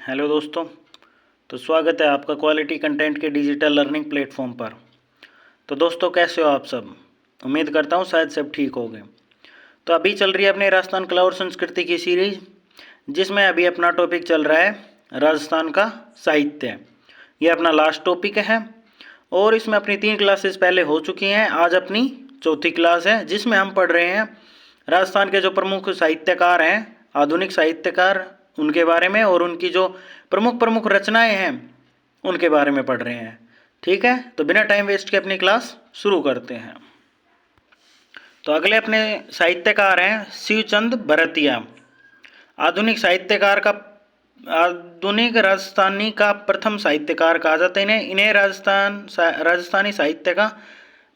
Hello दोस्तों। तो स्वागत है आपका क्वालिटी कंटेंट के डिजिटल लर्निंग प्लेटफॉर्म पर। तो दोस्तों कैसे हो आप सब? उम्मीद करता हूँ शायद सब ठीक हो गए। तो अभी चल रही है अपने राजस्थान कला और संस्कृति की सीरीज, जिसमें अभी अपना टॉपिक चल रहा है राजस्थान का साहित्य। ये अपना लास्ट टॉपिक है और इसमें अपनी 3 क्लासेस पहले हो चुकी हैं। आज अपनी चौथी क्लास है, जिसमें हम पढ़ रहे हैं राजस्थान के जो प्रमुख साहित्यकार हैं, आधुनिक साहित्यकार, उनके बारे में और उनकी जो प्रमुख प्रमुख रचनाएं हैं उनके बारे में पढ़ रहे हैं। ठीक है, तो बिना टाइम वेस्ट के अपनी क्लास शुरू करते हैं। तो अगले अपने साहित्यकार हैं शिवचंद भरतिया। आधुनिक साहित्यकार का आधुनिक राजस्थानी का प्रथम साहित्यकार कहा जाता है इन्हें राजस्थानी साहित्य का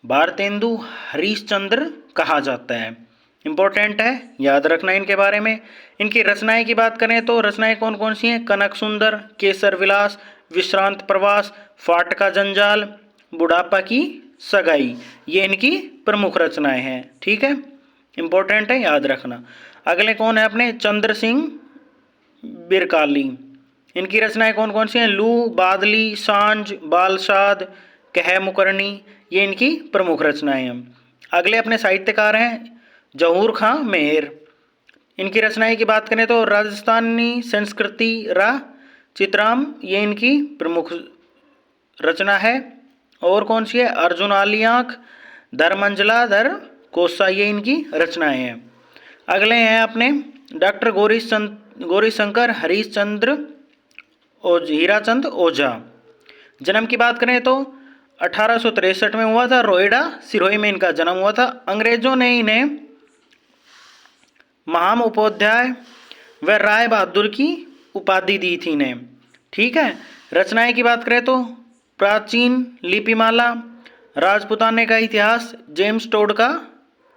भारतेंदु हरीशचंद्र कहा जाता है। इम्पोर्टेंट है, याद रखना इनके बारे में। इनकी रचनाएं की बात करें तो रचनाएं कौन कौन सी हैं? कनक सुंदर, केसर विलास, विश्रांत प्रवास, फाटका जंजाल, बुढ़ापा की सगाई, ये इनकी प्रमुख रचनाएं हैं। ठीक है, इम्पोर्टेंट है, याद रखना। अगले कौन है अपने? चंद्र सिंह बिरकाली। इनकी रचनाएं कौन कौन सी हैं? लू, बादली, सांझ, बालसाद, कह मुकरनी, ये इनकी प्रमुख रचनाएं हैं। अगले अपने साहित्यकार हैं जहूर खां मेहर। इनकी रचनाएं की बात करें तो राजस्थानी संस्कृति रा चित्राम, ये इनकी प्रमुख रचना है। और कौन सी है? अर्जुन आली आंख, धर्मंजला धर कोसा, ये इनकी रचनाएं हैं। अगले हैं अपने डॉक्टर गौरी शंकर हरीशचंद्र हीराचंद ओझा। जन्म की बात करें तो 1863 में हुआ था, रोहिड़ा सिरोही में इनका जन्म हुआ था। अंग्रेजों ने इन्हें महाम उपाध्याय व राय बहादुर की उपाधि दी थी इन्हें। ठीक है, रचनाएं की बात करें तो प्राचीन लिपिमाला, राजपुताने का इतिहास, जेम्स टोड का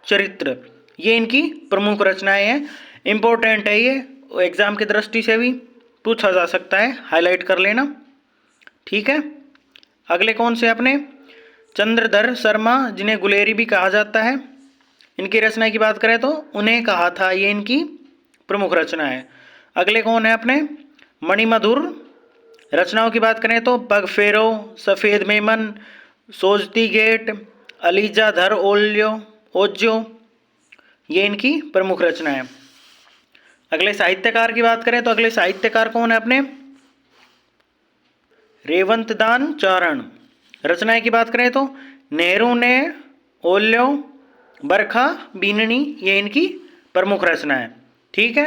चरित्र, ये इनकी प्रमुख रचनाएं हैं। इम्पोर्टेंट है, ये एग्जाम की दृष्टि से भी पूछा जा सकता है, हाईलाइट कर लेना। ठीक है, अगले कौन से अपने? चंद्रधर शर्मा, जिन्हें गुलेरी भी कहा जाता है। इनकी रचना की बात करें तो उन्हें कहा था, ये इनकी प्रमुख रचना है। अगले कौन है अपने? मणिमधुर। रचनाओं की बात करें तो पग फेरो, सफ़ेद मेमन, सोजती गेट, अलीजा धर ओज्यो, ये इनकी प्रमुख रचना है। अगले साहित्यकार की बात करें तो अगले साहित्यकार कौन है अपने? रेवंतदान चारण। रचनाएं की बात करें तो नेहरू ने ओल्यो, बरखा बीननी, ये इनकी प्रमुख रचना है। ठीक है,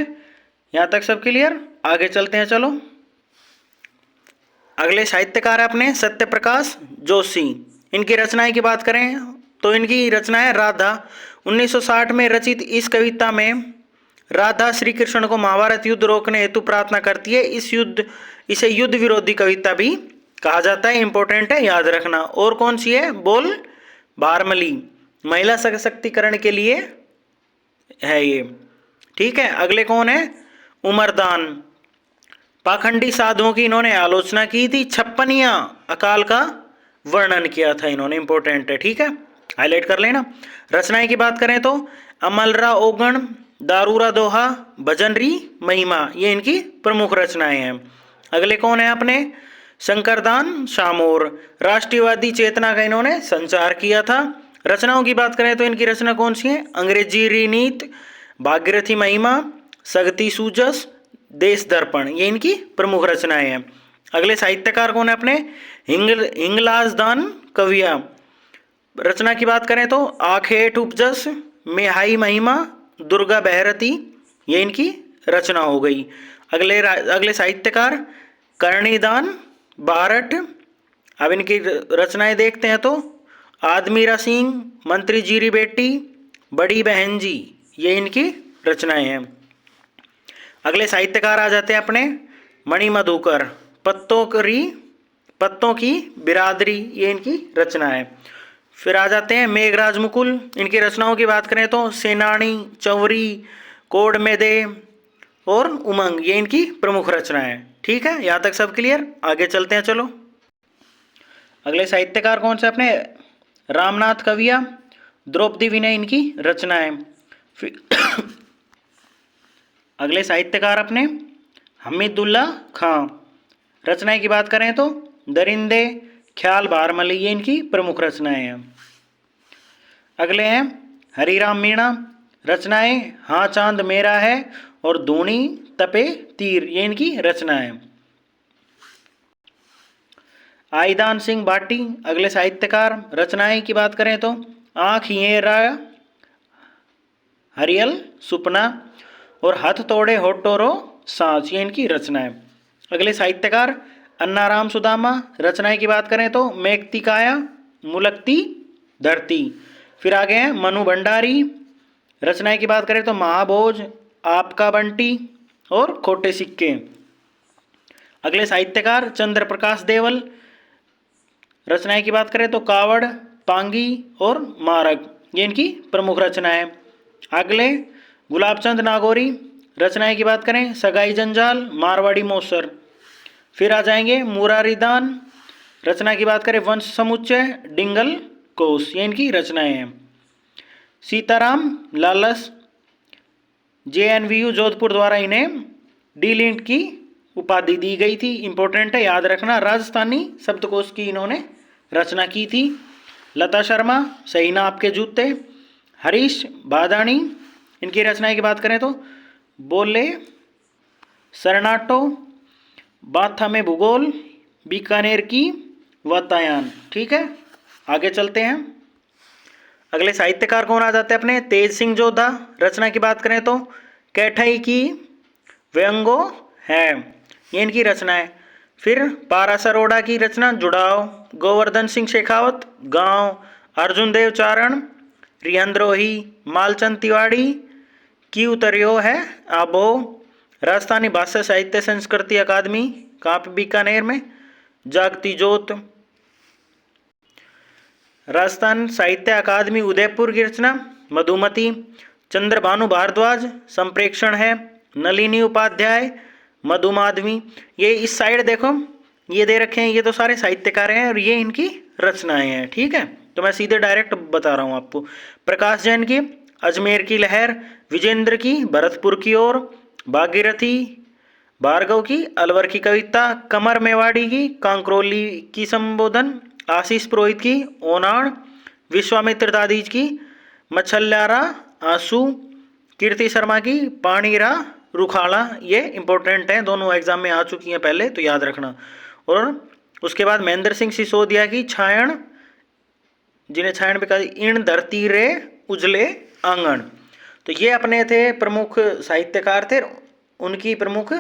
यहाँ तक सब क्लियर? आगे चलते हैं, चलो। अगले साहित्यकार है अपने सत्य प्रकाश जोशी। इनकी रचनाएं की बात करें तो इनकी रचना है राधा। 1960 में रचित इस कविता में राधा श्री कृष्ण को महाभारत युद्ध रोकने हेतु प्रार्थना करती है। इसे युद्ध विरोधी कविता भी कहा जाता है। इंपॉर्टेंट है, याद रखना। और कौन सी है? बोल बारमली, महिला सशक्तिकरण के लिए है ये। ठीक है, अगले कौन है? उमरदान। पाखंडी साधुओं की इन्होंने आलोचना की थी। 56 अकाल का वर्णन किया था इन्होंने। इंपॉर्टेंट है, ठीक है, हाईलाइट कर लेना। रचनाएं की बात करें तो अमलरा ओगण, दारूरा दोहा, भजनरी महिमा, ये इनकी प्रमुख रचनाएं हैं। अगले कौन है अपने? शंकरदान शामोर। राष्ट्रीयवादी चेतना का इन्होंने संचार किया था। रचनाओं की बात करें तो इनकी रचना कौन सी है? अंग्रेजी रीनीत, भागीरथी महिमा, सगती सूजस, देश दर्पण, ये इनकी प्रमुख रचनाएं हैं। अगले साहित्यकार कौन है अपने? हिंगलाजदान कविया। रचना की बात करें तो आखेट उपजस, मेहाई महिमा, दुर्गा बहरती, ये इनकी रचना हो गई। अगले साहित्यकार कर्णीदान बारट। अब इनकी रचनाएं देखते हैं तो आदमीरा सिंह, मंत्री जीरी बेटी, बड़ी बहन जी, ये इनकी रचनाएं हैं। अगले साहित्यकार आ जाते हैं अपने मणिमधुकर। पत्तों की बिरादरी, ये इनकी रचना है। फिर आ जाते हैं मेघराज मुकुल। इनकी रचनाओं की बात करें तो सेनानी, चौरी, कोड मेदे और उमंग, ये इनकी प्रमुख रचना है। ठीक है, यहाँ तक सब क्लियर? आगे चलते हैं, चलो। अगले साहित्यकार कौन से अपने? रामनाथ कविया, द्रौपदी विनय, इनकी रचना है। अगले साहित्यकार अपने हमीदुल्ला खां। रचनाएं की बात करें तो दरिंदे, ख्याल बारमली, ये इनकी प्रमुख रचनाएं हैं। अगले हैं हरिराम मीणा। रचनाएं हाँ चांद मेरा है और दूनी तपे तीर, ये इनकी रचना है। आईदान सिंह भाटी अगले साहित्यकार। रचनाएं की बात करें तो आँख ये रा, हरियल सुपना और हथ तोड़े होटोरो सांस, ये इनकी रचना है। अगले साहित्यकार अन्नाराम सुदामा। रचनाएं की बात करें तो मेघती काया, मुलकती धरती। फिर आगे हैं मनु भंडारी। रचनाएं की बात करें तो महाभोज, आपका बंटी और खोटे सिक्के। अगले साहित्यकार चंद्र प्रकाश देवल। रचनाएं की बात करें तो कावड़, पांगी और मारक, ये इनकी प्रमुख रचना है। अगले गुलाबचंद नागौरी। रचनाएं की बात करें सगाई जंजाल, मारवाड़ी मौसर। फिर आ जाएंगे मुरारीदान। रचना की बात करें वंश समुच्चय, डिंगल कोश, ये इनकी रचनाएं हैं। सीताराम लालस, JNVU जोधपुर द्वारा इन्हें डी.लिट की उपाधि दी गई थी। इंपॉर्टेंट है, याद रखना। राजस्थानी शब्दकोश की इन्होंने रचना की थी। लता शर्मा सही ना आपके जूते। हरीश बादाणी, इनकी रचनाएं की बात करें तो बोले सरनाटो, बाथा में भूगोल, बीकानेर की वातायन। ठीक है, आगे चलते हैं। अगले साहित्यकार कौन आ जाते हैं अपने, तेज सिंह जोधा। रचना की बात करें तो कैठई की व्यंगो है, ये इनकी रचना है। फिर पारासर ओडा की रचना जुड़ाव, गोवर्धन सिंह शेखावत गांव, अर्जुन देव चारण रिहंद्रोही, मालचंद तिवाड़ी की उतरियो है आबो। राजस्थानी भाषा साहित्य संस्कृति अकादमी काप बीकानेर में जागती जोत। राजस्थान साहित्य अकादमी उदयपुर की रचना मधुमती। चंद्रभानु भारद्वाज संप्रेक्षण है। नलिनी उपाध्याय मधुमाधवी। ये इस साइड देखो, ये दे रखे हैं, ये तो सारे साहित्यकार हैं और ये इनकी रचनाएं हैं। ठीक है, तो मैं सीधे डायरेक्ट बता रहा हूँ आपको। प्रकाश जैन की अजमेर की लहर, विजेंद्र की भरतपुर की ओर, भागीरथी भार्गव की अलवर की कविता, कमर मेवाड़ी की कांकरोली की संबोधन, आशीष पुरोहित की ओनाण, विश्वामित्र दादीज की मछल्यारा आंसू, कीर्ति शर्मा की पाणीरा रुखाड़ा। ये इंपॉर्टेंट हैं, दोनों एग्जाम में आ चुकी हैं पहले, तो याद रखना। और उसके बाद महेंद्र सिंह सिसोदिया की छायण, जिन्हें छायण भी कहा, इन धरती रे उजले आंगन। तो ये अपने थे प्रमुख साहित्यकार थे, उनकी प्रमुख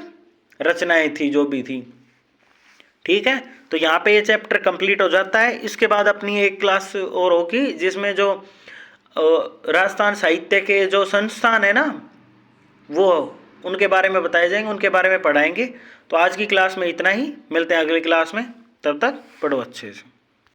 रचनाएं थी जो भी थी। ठीक है, तो यहाँ पे ये चैप्टर कंप्लीट हो जाता है। इसके बाद अपनी एक क्लास और होगी जिसमें जो राजस्थान साहित्य के जो संस्थान है ना, वो उनके बारे में बताए जाएंगे, उनके बारे में पढ़ाएंगे। तो आज की क्लास में इतना ही, मिलते हैं अगली क्लास में, तब तक पढ़ो अच्छे से।